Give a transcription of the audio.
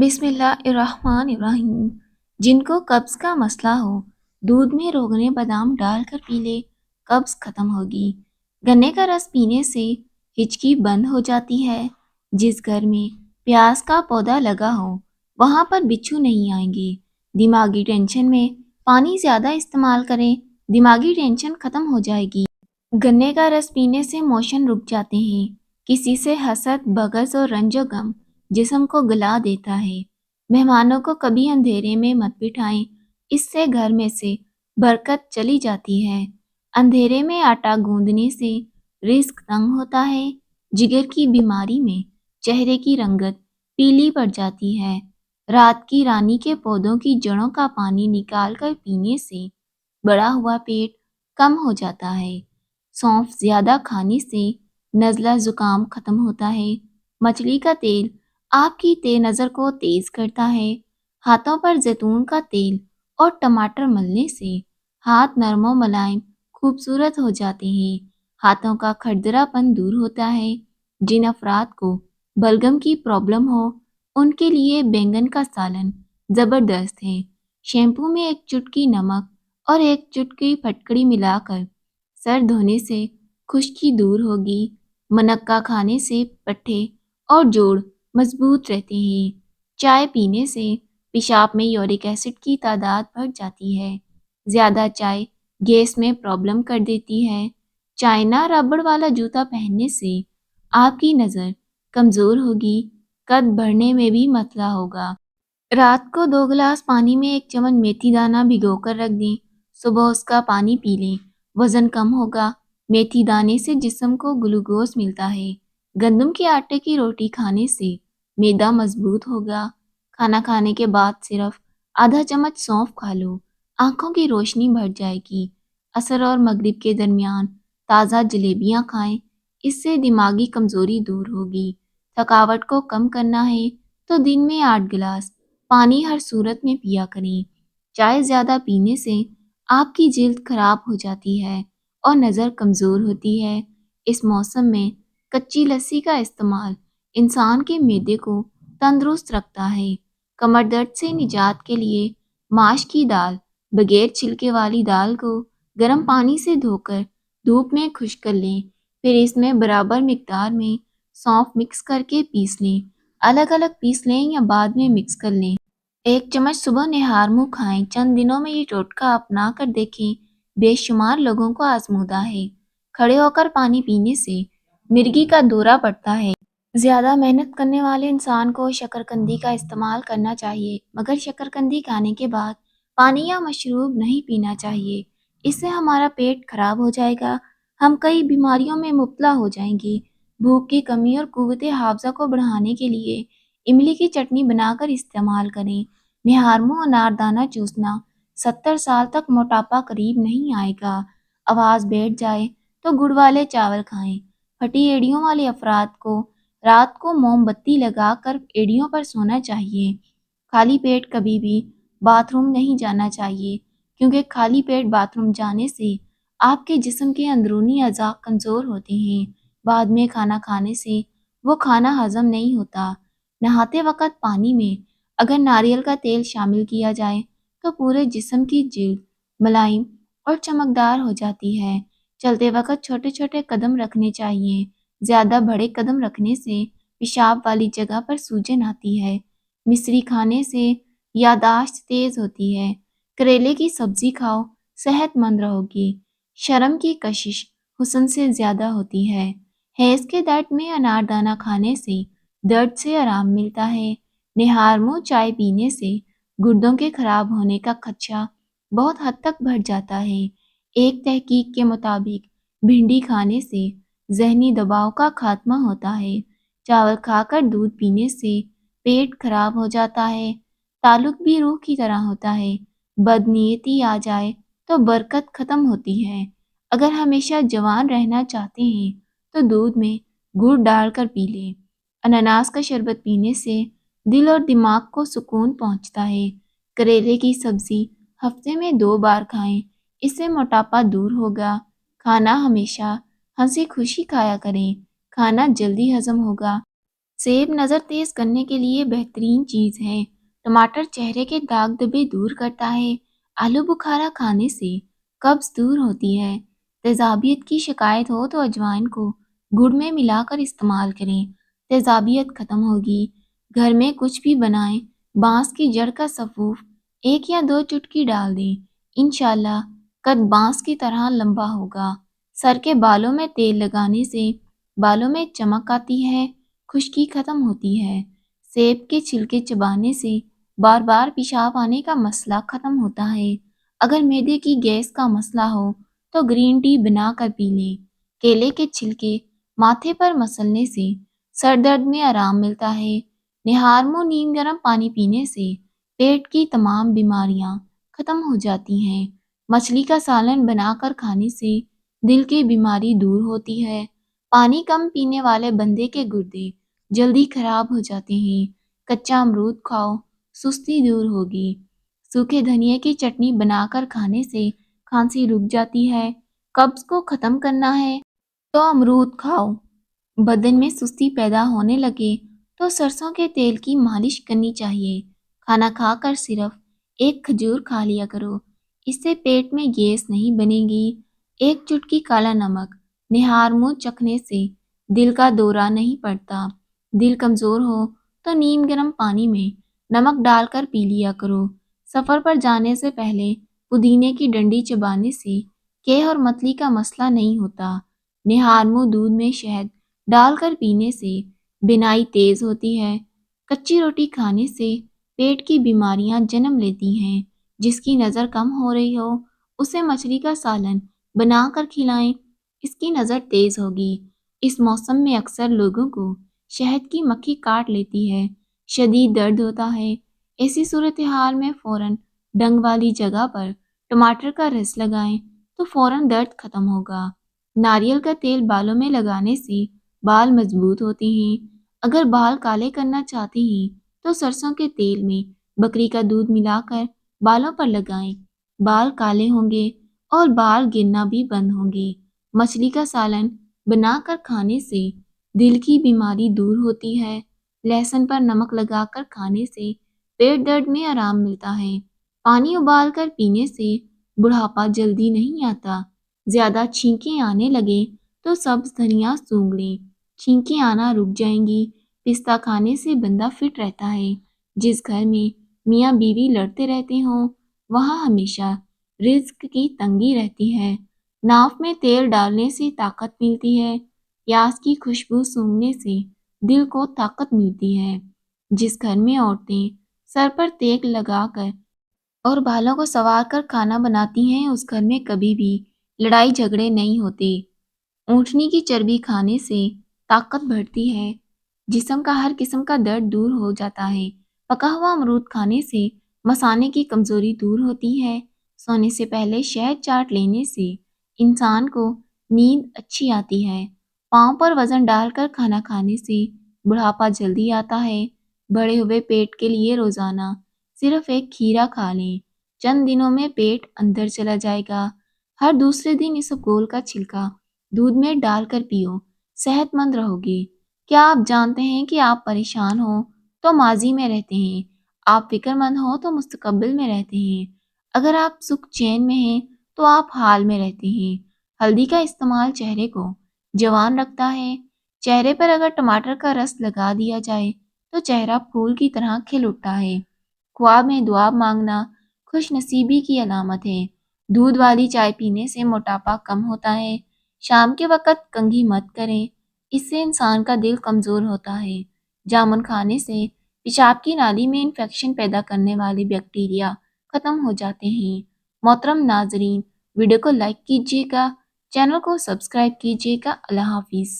बिस्मिल्लाहिर्रहमानिर्रहीम। जिनको कब्ज़ का मसला हो, दूध में रोगने बादाम डालकर पी ले, कब्ज़ खत्म होगी। गन्ने का रस पीने से हिचकी बंद हो जाती है। जिस घर में प्याज का पौधा लगा हो, वहाँ पर बिच्छू नहीं आएंगे। दिमागी टेंशन में पानी ज़्यादा इस्तेमाल करें, दिमागी टेंशन खत्म हो जाएगी। गन्ने का रस पीने से मोशन रुक जाते हैं। किसी से हसद, बग़ज़ और रंजो गम जिस्म को गला देता है। मेहमानों को कभी अंधेरे में मत बिठाएं, इससे घर में से बरकत चली जाती है। अंधेरे में आटा गूंदने से रिस्क तंग होता है। जिगर की बीमारी में चेहरे की रंगत पीली पड़ जाती है। रात की रानी के पौधों की जड़ों का पानी निकाल कर पीने से बड़ा हुआ पेट कम हो जाता है। सौंफ ज्यादा खाने से नज़ला जुकाम खत्म होता है। मछली का तेल आपकी नज़र को तेज करता है। हाथों पर जैतून का तेल और टमाटर मलने से हाथ नरम और मुलायम खूबसूरत हो जाते हैं। हाथों का खरदरापन दूर होता है। जिन अफराद को बलगम की प्रॉब्लम हो, उनके लिए बैंगन का सालन जबरदस्त है। शैम्पू में एक चुटकी नमक और एक चुटकी फटकड़ी मिलाकर सर धोने से खुश्की दूर होगी। मनक्का खाने से पट्टे और जोड़ मजबूत रहते हैं। चाय पीने से पेशाब में यूरिक एसिड की तादाद बढ़ जाती है। ज़्यादा चाय गैस में प्रॉब्लम कर देती है। चाइना रबड़ वाला जूता पहनने से आपकी नज़र कमज़ोर होगी। कद बढ़ने में भी मसला होगा। रात को 2 गिलास पानी में 1 चम्मच मेथी दाना भिगोकर रख दें। सुबह उसका पानी पी लें, वजन कम होगा। मेथी दाने से जिस्म को ग्लूकोज मिलता है। गंदम के आटे की रोटी खाने से मैदा मजबूत होगा। खाना खाने के बाद सिर्फ आधा चम्मच सौंफ खा लो, आंखों की रोशनी बढ़ जाएगी। असर और मगरिब के दरमियान ताज़ा जलेबियाँ खाएं, इससे दिमागी कमजोरी दूर होगी। थकावट को कम करना है तो दिन में 8 गिलास पानी हर सूरत में पिया करें। चाय ज़्यादा पीने से आपकी जिल्द खराब हो जाती है और नज़र कमज़ोर होती है। इस मौसम में कच्ची लस्सी का इस्तेमाल इंसान के मैदे को तंदुरुस्त रखता है। कमर दर्द से निजात के लिए माश की दाल, बगैर छिलके वाली दाल को गर्म पानी से धोकर धूप में खुश्क कर लें। फिर इसमें बराबर मिकदार में सौंफ मिक्स करके पीस लें। अलग अलग पीस लें या बाद में मिक्स कर लें। 1 चम्मच सुबह निहार मुँह खाएं। चंद दिनों में ये टोटका अपना कर देखें। बेशुमार लोगों को आजमूदा है। खड़े होकर पानी पीने से मिर्गी का दौरा पड़ता है। ज़्यादा मेहनत करने वाले इंसान को शकरकंदी का इस्तेमाल करना चाहिए, मगर शकरकंदी खाने के बाद पानी या मशरूब नहीं पीना चाहिए। इससे हमारा पेट खराब हो जाएगा, हम कई बीमारियों में मुब्तला हो जाएंगे। भूख की कमी और कुव्वत हाफ़ज़ा को बढ़ाने के लिए इमली की चटनी बनाकर इस्तेमाल करें। निहारमू अनारदाना चूसना, 70 साल तक मोटापा करीब नहीं आएगा। आवाज़ बैठ जाए तो गुड़ वाले चावल खाएं। फटी एड़ियों वाले अफराद को रात को मोमबत्ती लगाकर एड़ियों पर सोना चाहिए। खाली पेट कभी भी बाथरूम नहीं जाना चाहिए, क्योंकि खाली पेट बाथरूम जाने से आपके जिस्म के अंदरूनी अज़ा कमज़ोर होते हैं। बाद में खाना खाने से वो खाना हजम नहीं होता। नहाते वक्त पानी में अगर नारियल का तेल शामिल किया जाए तो पूरे जिस्म की जिल्द मुलायम और चमकदार हो जाती है। चलते वक्त छोटे छोटे कदम रखने चाहिए। ज़्यादा बड़े कदम रखने से पेशाब वाली जगह पर सूजन आती है। मिश्री खाने से यादाश्त तेज होती है। करेले की सब्जी खाओ, सेहतमंद रहोगी। शर्म की कशिश हुस्न से ज़्यादा होती है। हैज़ के दर्द में अनारदाना खाने से दर्द से आराम मिलता है। निहारमो चाय पीने से गुर्दों के खराब होने का खदशा बहुत हद तक बढ़ जाता है। एक तहकीक के मुताबिक भिंडी खाने से जहनी दबाव का खात्मा होता है। चावल खाकर दूध पीने से पेट खराब हो जाता है। ताल्लुक भी रूह की तरह होता है। बदनीयती आ जाए तो बरकत खत्म होती है। अगर हमेशा जवान रहना चाहते हैं तो दूध में गुड़ डालकर पी लें। अनानास का शरबत पीने से दिल और दिमाग को सुकून पहुंचता है। करेले की सब्जी हफ्ते में 2 बार खाएं, इससे मोटापा दूर होगा। खाना हमेशा हंसी खुशी खाया करें, खाना जल्दी हजम होगा। सेब नज़र तेज करने के लिए बेहतरीन चीज़ है। टमाटर चेहरे के दाग धब्बे दूर करता है। आलू बुखारा खाने से कब्ज दूर होती है। तेजाबियत की शिकायत हो तो अजवाइन को गुड़ में मिलाकर इस्तेमाल करें, तेजाबियत खत्म होगी। घर में कुछ भी बनाएं, बांस की जड़ का सफूफ 1 या 2 चुटकी डाल दें, इंशाल्लाह कद बांस की तरह लंबा होगा। सर के बालों में तेल लगाने से बालों में चमक आती है, खुश्की खत्म होती है। सेब के छिलके चबाने से बार बार पेशाब आने का मसला खत्म होता है। अगर मैदे की गैस का मसला हो तो ग्रीन टी बना कर पी लें। केले के छिलके माथे पर मसलने से सर दर्द में आराम मिलता है। निहार मुंह नीम गर्म पानी पीने से पेट की तमाम बीमारियां खत्म हो जाती हैं। मछली का सालन बनाकर खाने से दिल की बीमारी दूर होती है। पानी कम पीने वाले बंदे के गुर्दे जल्दी खराब हो जाते हैं। कच्चा अमरूद खाओ, सुस्ती दूर होगी। सूखे धनिए की चटनी बनाकर खाने से खांसी रुक जाती है। कब्ज को खत्म करना है तो अमरूद खाओ। बदन में सुस्ती पैदा होने लगे तो सरसों के तेल की मालिश करनी चाहिए। खाना खाकर सिर्फ एक खजूर खा लिया करो, इससे पेट में गैस नहीं बनेगी। 1 चुटकी काला नमक निहार मुंह चखने से दिल का दौरा नहीं पड़ता। दिल कमजोर हो तो नीम गर्म पानी में नमक डालकर पी लिया करो। सफर पर जाने से पहले पुदीने की डंडी चबाने से केह और मतली का मसला नहीं होता। निहार मुंह दूध में शहद डालकर पीने से बिनाई तेज होती है। कच्ची रोटी खाने से पेट की बीमारियां जन्म लेती हैं। जिसकी नज़र कम हो रही हो उसे मछली का सालन बनाकर खिलाएं, इसकी नज़र तेज होगी। इस मौसम में अक्सर लोगों को शहद की मक्खी काट लेती है, शदीद दर्द होता है। ऐसी सूरत हाल में फौरन डंग वाली जगह पर टमाटर का रस लगाएं तो फौरन दर्द खत्म होगा। नारियल का तेल बालों में लगाने से बाल मजबूत होते हैं। अगर बाल काले करना चाहते हैं तो सरसों के तेल में बकरी का दूध मिलाकर बालों पर लगाएं। बाल काले होंगे और बाल गिरना भी बंद होंगे। मछली का सालन बनाकर खाने से दिल की बीमारी दूर होती है। लहसुन पर नमक लगाकर खाने से पेट दर्द में आराम मिलता है। पानी उबालकर पीने से बुढ़ापा जल्दी नहीं आता। ज्यादा छींकें आने लगे तो सब्ज धनिया सूंघ लें, छींकें आना रुक जाएंगी। पिस्ता खाने से बंदा फिट रहता है। जिस घर में मियाँ बीवी लड़ते रहते हों वहाँ हमेशा रिज्क की तंगी रहती है। नाक में तेल डालने से ताकत मिलती है। प्याज की खुशबू सूंघने से दिल को ताकत मिलती है। जिस घर में औरतें सर पर तेल लगाकर और बालों को संवार कर खाना बनाती हैं उस घर में कभी भी लड़ाई झगड़े नहीं होते। ऊँटनी की चर्बी खाने से ताकत बढ़ती है। जिस्म का हर किस्म का दर्द दूर हो जाता है। पका हुआ अमरूद खाने से मसाने की कमजोरी दूर होती है। सोने से पहले शहद चाट लेने से इंसान को नींद अच्छी आती है। पाँव पर वजन डालकर खाना खाने से बुढ़ापा जल्दी आता है। बढ़े हुए पेट के लिए रोजाना सिर्फ एक खीरा खा लें, चंद दिनों में पेट अंदर चला जाएगा। हर दूसरे दिन इस गोल का छिलका दूध में डालकर पियो, सेहतमंद रहोगे। क्या आप जानते हैं कि आप परेशान हो तो माजी में रहते हैं, आप फिक्रमंद हो तो मुस्तकबिल में रहते हैं, अगर आप सुख चैन में हैं तो आप हाल में रहते हैं। हल्दी का इस्तेमाल चेहरे को जवान रखता है। चेहरे पर अगर टमाटर का रस लगा दिया जाए तो चेहरा फूल की तरह खिल उठता है। ख्वाब में दुआ मांगना खुश नसीबी की अलामत है। दूध वाली चाय पीने से मोटापा कम होता है। शाम के वक़्त कंघी मत करें, इससे इंसान का दिल कमज़ोर होता है। जामुन खाने से पेशाब की नाली में इन्फेक्शन पैदा करने वाले बैक्टीरिया खत्म हो जाते हैं। मोहतरम नाजरीन, वीडियो को लाइक कीजिएगा, चैनल को सब्सक्राइब कीजिएगा। अल्लाह हाफिज़।